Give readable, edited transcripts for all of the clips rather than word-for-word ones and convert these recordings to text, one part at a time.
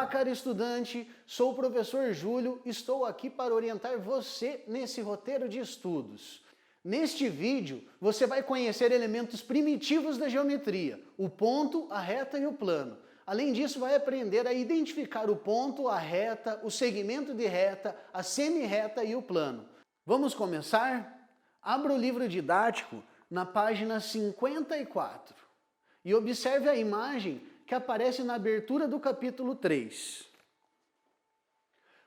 Olá, caro estudante, sou o professor Júlio, estou aqui para orientar você nesse roteiro de estudos. Neste vídeo, você vai conhecer elementos primitivos da geometria, o ponto, a reta e o plano. Além disso, vai aprender a identificar o ponto, a reta, o segmento de reta, a semi-reta e o plano. Vamos começar? Abra o livro didático na página 54 e observe a imagem que aparece na abertura do capítulo 3.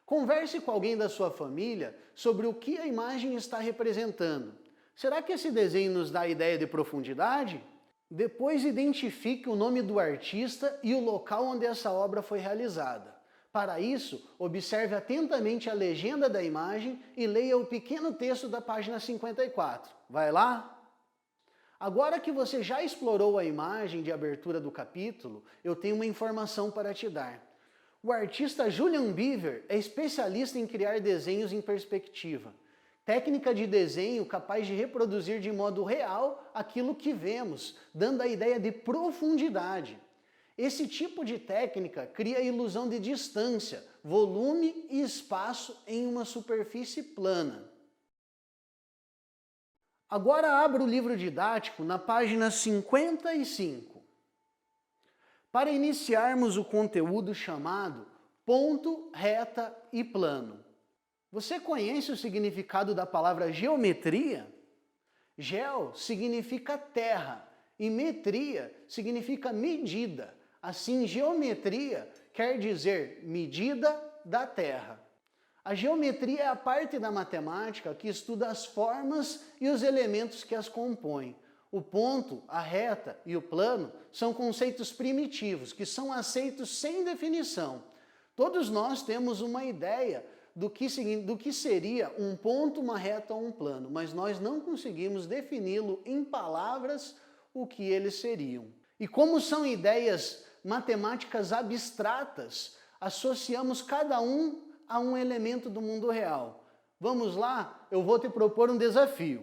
Converse com alguém da sua família sobre o que a imagem está representando. Será que esse desenho nos dá ideia de profundidade? Depois identifique o nome do artista e o local onde essa obra foi realizada. Para isso, observe atentamente a legenda da imagem e leia o pequeno texto da página 54. Vai lá? Agora que você já explorou a imagem de abertura do capítulo, eu tenho uma informação para te dar. O artista Julian Beever é especialista em criar desenhos em perspectiva. Técnica de desenho capaz de reproduzir de modo real aquilo que vemos, dando a ideia de profundidade. Esse tipo de técnica cria a ilusão de distância, volume e espaço em uma superfície plana. Agora abra o livro didático na página 55. Para iniciarmos o conteúdo chamado ponto, reta e plano. Você conhece o significado da palavra geometria? Geo significa terra e metria significa medida. Assim, geometria quer dizer medida da terra. A geometria é a parte da matemática que estuda as formas e os elementos que as compõem. O ponto, a reta e o plano são conceitos primitivos que são aceitos sem definição. Todos nós temos uma ideia do que seria um ponto, uma reta ou um plano, mas nós não conseguimos defini-lo em palavras o que eles seriam. E como são ideias matemáticas abstratas, associamos cada um a um elemento do mundo real. Vamos lá? Eu vou te propor um desafio.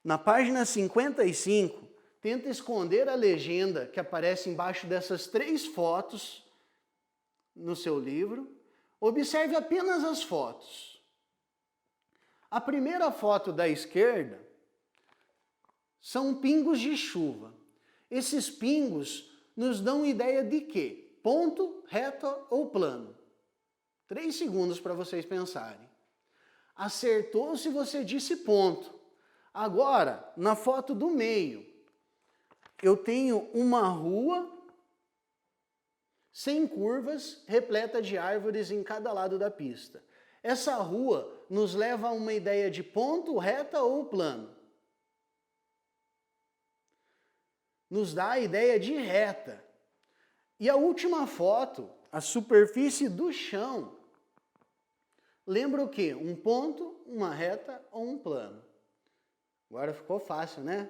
Na página 55, tenta esconder a legenda que aparece embaixo dessas 3 fotos no seu livro. Observe apenas as fotos. A primeira foto da esquerda são pingos de chuva. Esses pingos nos dão ideia de quê? Ponto, reta ou plano? 3 segundos para vocês pensarem. Acertou se você disse ponto. Agora, na foto do meio, eu tenho uma rua sem curvas, repleta de árvores em cada lado da pista. Essa rua nos leva a uma ideia de ponto, reta ou plano. Nos dá a ideia de reta. E a última foto, a superfície do chão, lembra o quê? Um ponto, uma reta ou um plano? Agora ficou fácil, né?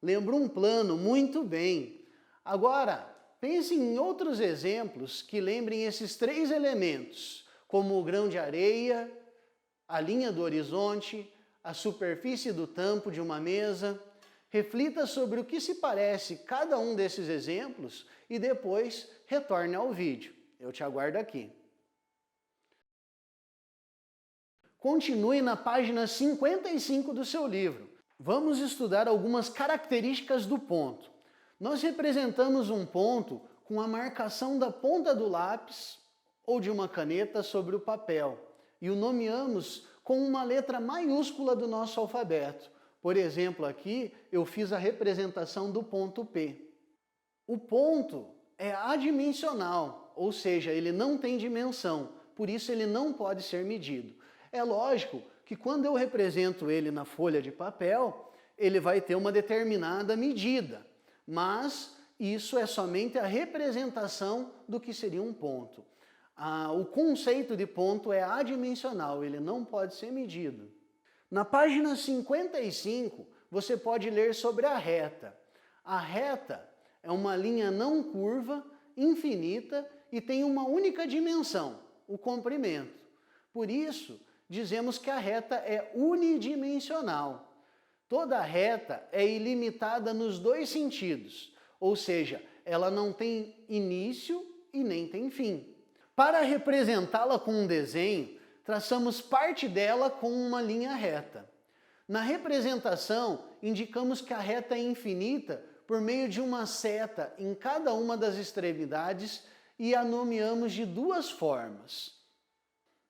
Lembra um plano, muito bem. Agora, pense em outros exemplos que lembrem esses 3 elementos, como o grão de areia, a linha do horizonte, a superfície do tampo de uma mesa. Reflita sobre o que se parece cada um desses exemplos e depois retorne ao vídeo. Eu te aguardo aqui. Continue na página 55 do seu livro. Vamos estudar algumas características do ponto. Nós representamos um ponto com a marcação da ponta do lápis ou de uma caneta sobre o papel e o nomeamos com uma letra maiúscula do nosso alfabeto. Por exemplo, aqui eu fiz a representação do ponto P. O ponto é adimensional, ou seja, ele não tem dimensão, por isso ele não pode ser medido. É lógico que quando eu represento ele na folha de papel, ele vai ter uma determinada medida, mas isso é somente a representação do que seria um ponto. O conceito de ponto é adimensional, ele não pode ser medido. Na página 55, você pode ler sobre a reta. A reta é uma linha não curva, infinita e tem uma única dimensão, o comprimento. Por isso, dizemos que a reta é unidimensional. Toda reta é ilimitada nos 2 sentidos, ou seja, ela não tem início e nem tem fim. Para representá-la com um desenho, traçamos parte dela com uma linha reta. Na representação, indicamos que a reta é infinita por meio de uma seta em cada uma das extremidades e a nomeamos de duas formas.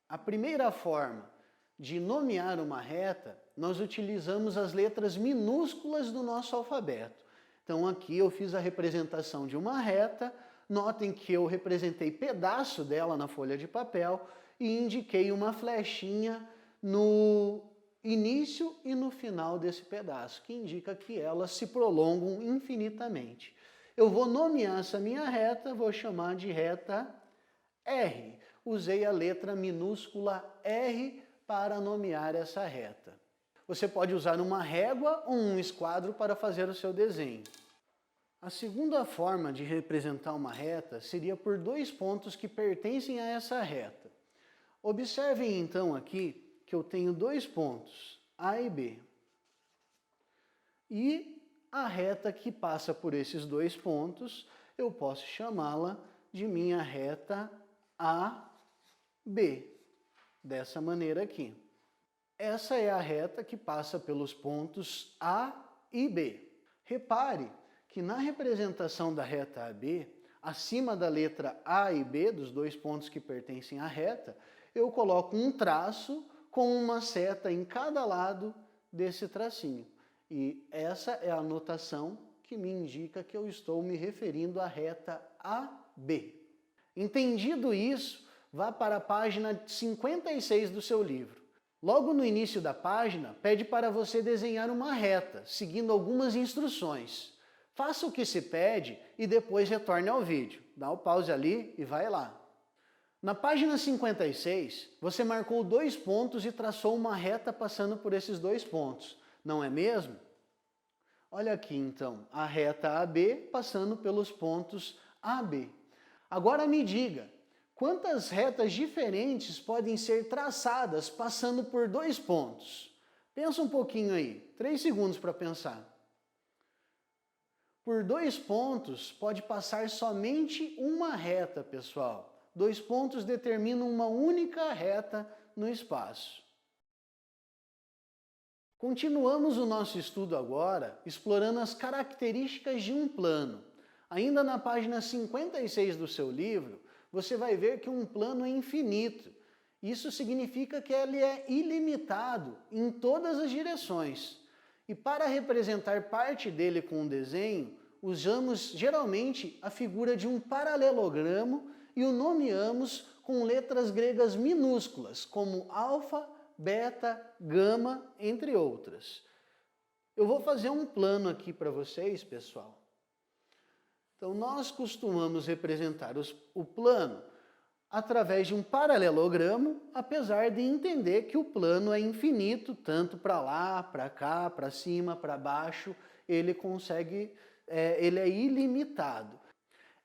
A primeira forma de nomear uma reta, nós utilizamos as letras minúsculas do nosso alfabeto. Então aqui eu fiz a representação de uma reta, notem que eu representei pedaço dela na folha de papel e indiquei uma flechinha no início e no final desse pedaço, que indica que elas se prolongam infinitamente. Eu vou nomear essa minha reta, vou chamar de reta R. Usei a letra minúscula R para nomear essa reta. Você pode usar uma régua ou um esquadro para fazer o seu desenho. A segunda forma de representar uma reta seria por dois pontos que pertencem a essa reta. Observem então aqui que eu tenho dois pontos, A e B. E a reta que passa por esses dois pontos, eu posso chamá-la de minha reta AB, dessa maneira aqui. Essa é a reta que passa pelos pontos A e B. Repare que na representação da reta AB, acima da letra A e B, dos dois pontos que pertencem à reta, eu coloco um traço com uma seta em cada lado desse tracinho. E essa é a notação que me indica que eu estou me referindo à reta AB. Entendido isso, vá para a página 56 do seu livro. Logo no início da página, pede para você desenhar uma reta, seguindo algumas instruções. Faça o que se pede e depois retorne ao vídeo. Dá o pause ali e vai lá. Na página 56, você marcou dois pontos e traçou uma reta passando por esses dois pontos, não é mesmo? Olha aqui então, a reta AB passando pelos pontos AB. Agora me diga, quantas retas diferentes podem ser traçadas passando por dois pontos? Pensa um pouquinho aí, 3 segundos para pensar. Por dois pontos pode passar somente uma reta, pessoal. Dois pontos determinam uma única reta no espaço. Continuamos o nosso estudo agora explorando as características de um plano. Ainda na página 56 do seu livro, você vai ver que um plano é infinito. Isso significa que ele é ilimitado em todas as direções. E para representar parte dele com um desenho, usamos geralmente a figura de um paralelogramo e o nomeamos com letras gregas minúsculas, como alfa, beta, gama, entre outras. Eu vou fazer um plano aqui para vocês, pessoal. Então, nós costumamos representar o plano através de um paralelogramo, apesar de entender que o plano é infinito, tanto para lá, para cá, para cima, para baixo, ele é ilimitado.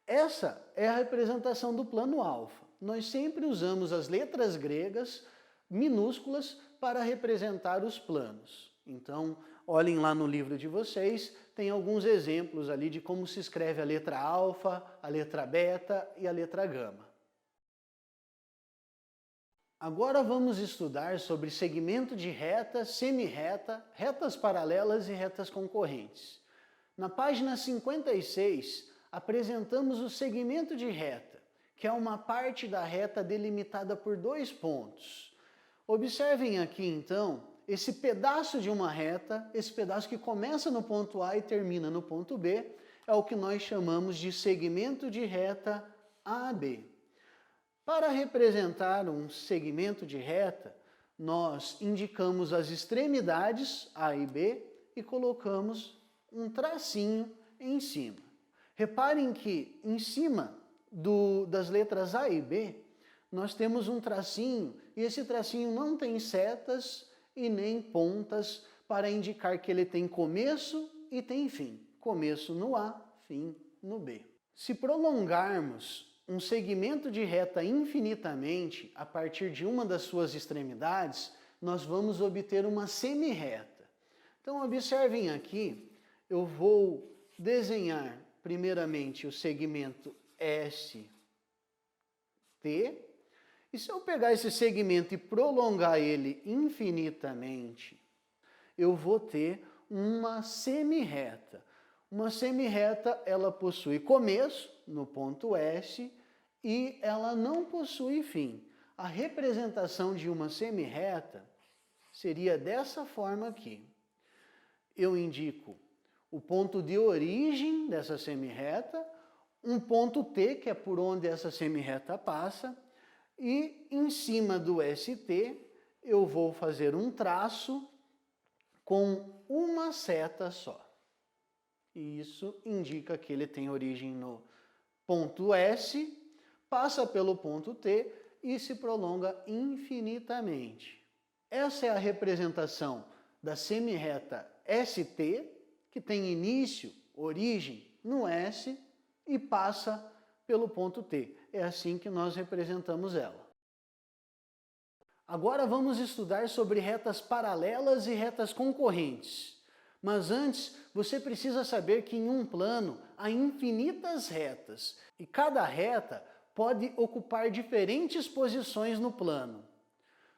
Essa é a representação do plano alfa. Nós sempre usamos as letras gregas minúsculas para representar os planos. Então, olhem lá no livro de vocês, tem alguns exemplos ali de como se escreve a letra alfa, a letra beta e a letra gama. Agora vamos estudar sobre segmento de reta, semirreta, retas paralelas e retas concorrentes. Na página 56, apresentamos o segmento de reta, que é uma parte da reta delimitada por dois pontos. Observem aqui então, esse pedaço de uma reta, esse pedaço que começa no ponto A e termina no ponto B, é o que nós chamamos de segmento de reta AB. Para representar um segmento de reta, nós indicamos as extremidades A e B e colocamos um tracinho em cima. Reparem que em cima das letras A e B, nós temos um tracinho, e esse tracinho não tem setas e nem pontas para indicar que ele tem começo e tem fim. Começo no A, fim no B. Se prolongarmos um segmento de reta infinitamente a partir de uma das suas extremidades, nós vamos obter uma semirreta. Então observem aqui, eu vou desenhar primeiramente o segmento ST, T. E se eu pegar esse segmento e prolongar ele infinitamente, eu vou ter uma semirreta. Uma semirreta, ela possui começo no ponto S e ela não possui fim. A representação de uma semirreta seria dessa forma aqui. Eu indico o ponto de origem dessa semirreta, um ponto T, que é por onde essa semirreta passa, e em cima do ST eu vou fazer um traço com uma seta só. E isso indica que ele tem origem no ponto S, passa pelo ponto T e se prolonga infinitamente. Essa é a representação da semirreta ST, que tem início, origem no S e passa pelo ponto T. É assim que nós representamos ela. Agora vamos estudar sobre retas paralelas e retas concorrentes. Mas antes, você precisa saber que em um plano há infinitas retas e cada reta pode ocupar diferentes posições no plano.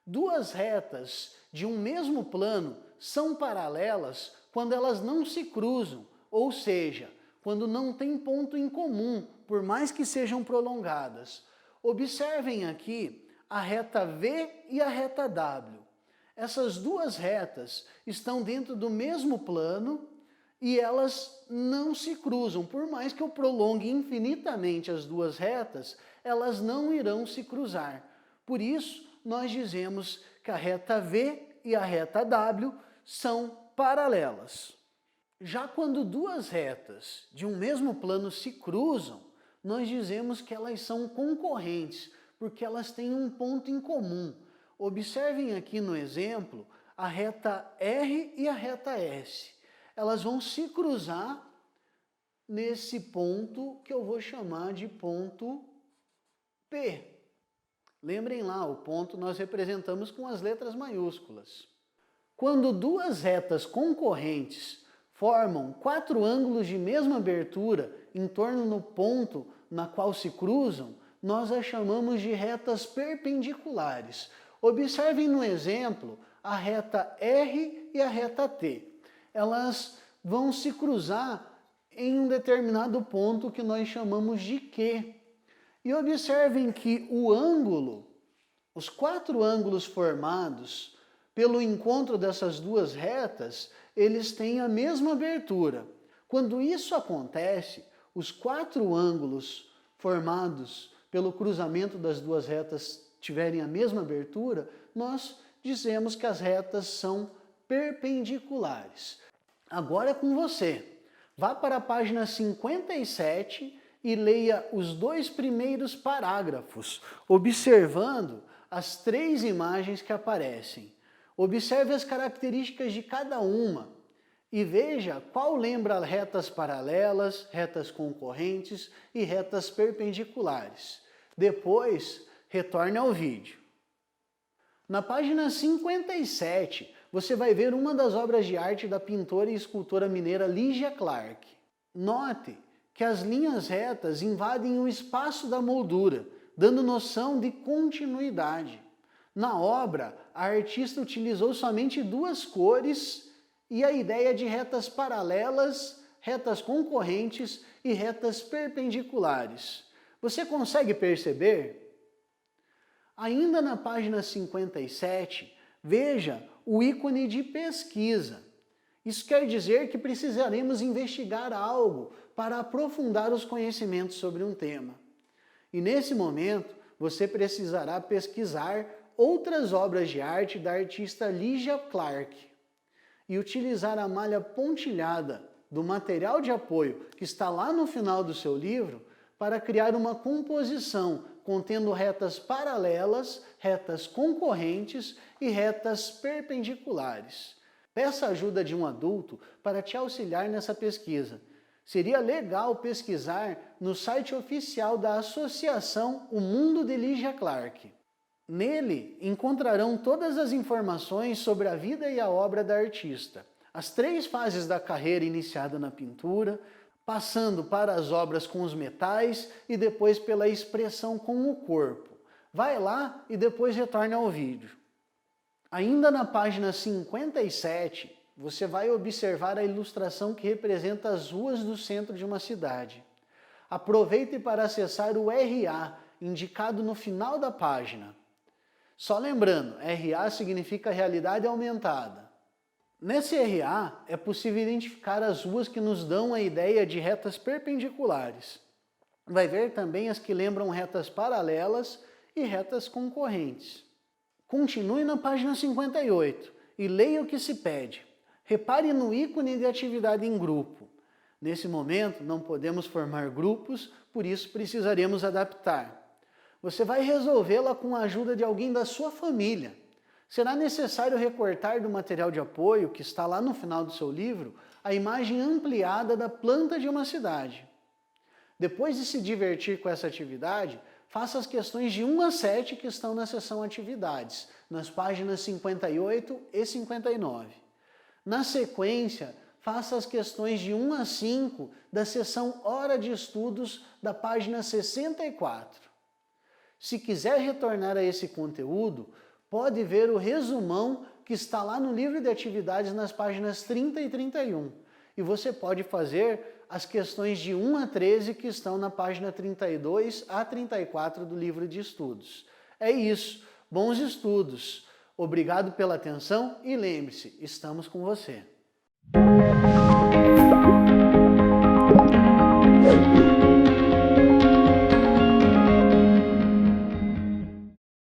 Duas retas de um mesmo plano são paralelas quando elas não se cruzam, ou seja, quando não tem ponto em comum, por mais que sejam prolongadas. Observem aqui a reta V e a reta W. Essas duas retas estão dentro do mesmo plano e elas não se cruzam. Por mais que eu prolongue infinitamente as duas retas, elas não irão se cruzar. Por isso, nós dizemos que a reta V e a reta W são paralelas. Já quando duas retas de um mesmo plano se cruzam, nós dizemos que elas são concorrentes, porque elas têm um ponto em comum. Observem aqui no exemplo a reta R e a reta S. Elas vão se cruzar nesse ponto que eu vou chamar de ponto P. Lembrem lá, o ponto nós representamos com as letras maiúsculas. Quando duas retas concorrentes formam quatro ângulos de mesma abertura em torno do ponto na qual se cruzam, nós as chamamos de retas perpendiculares. Observem no exemplo a reta R e a reta T. Elas vão se cruzar em um determinado ponto que nós chamamos de Q. E observem que o ângulo, os quatro ângulos formados pelo encontro dessas duas retas, eles têm a mesma abertura. Quando isso acontece, os quatro ângulos formados pelo cruzamento das duas retas tiverem a mesma abertura, nós dizemos que as retas são perpendiculares. Agora é com você. Vá para a página 57 e leia os dois primeiros parágrafos, observando as três imagens que aparecem. Observe as características de cada uma e veja qual lembra retas paralelas, retas concorrentes e retas perpendiculares. Depois, retorne ao vídeo. Na página 57, você vai ver uma das obras de arte da pintora e escultora mineira Lygia Clark. Note que as linhas retas invadem o espaço da moldura, dando noção de continuidade. Na obra, a artista utilizou somente duas cores e a ideia de retas paralelas, retas concorrentes e retas perpendiculares. Você consegue perceber? Ainda na página 57, veja o ícone de pesquisa. Isso quer dizer que precisaremos investigar algo para aprofundar os conhecimentos sobre um tema. E nesse momento, você precisará pesquisar outras obras de arte da artista Lygia Clark e utilizar a malha pontilhada do material de apoio que está lá no final do seu livro para criar uma composição contendo retas paralelas, retas concorrentes e retas perpendiculares. Peça a ajuda de um adulto para te auxiliar nessa pesquisa. Seria legal pesquisar no site oficial da Associação O Mundo de Lygia Clark. Nele encontrarão todas as informações sobre a vida e a obra da artista, as três fases da carreira iniciada na pintura, passando para as obras com os metais e depois pela expressão com o corpo, Vai lá e depois retorne ao vídeo. Ainda na página 57, você vai observar a ilustração que representa as ruas do centro de uma cidade. Aproveite para acessar o RA, indicado no final da página. Só lembrando, RA significa realidade aumentada. Nesse RA, é possível identificar as ruas que nos dão a ideia de retas perpendiculares. Vai ver também as que lembram retas paralelas e retas concorrentes. Continue na página 58 e leia o que se pede. Repare no ícone de atividade em grupo. Nesse momento, não podemos formar grupos, por isso precisaremos adaptar. Você vai resolvê-la com a ajuda de alguém da sua família. Será necessário recortar do material de apoio, que está lá no final do seu livro, a imagem ampliada da planta de uma cidade. Depois de se divertir com essa atividade, faça as questões de 1 a 7 que estão na seção Atividades, nas páginas 58 e 59. Na sequência, faça as questões de 1 a 5 da seção Hora de Estudos, da página 64. Se quiser retornar a esse conteúdo, pode ver o resumão que está lá no livro de atividades nas páginas 30 e 31. E você pode fazer as questões de 1 a 13 que estão na página 32 a 34 do livro de estudos. É isso. Bons estudos. Obrigado pela atenção e lembre-se, estamos com você.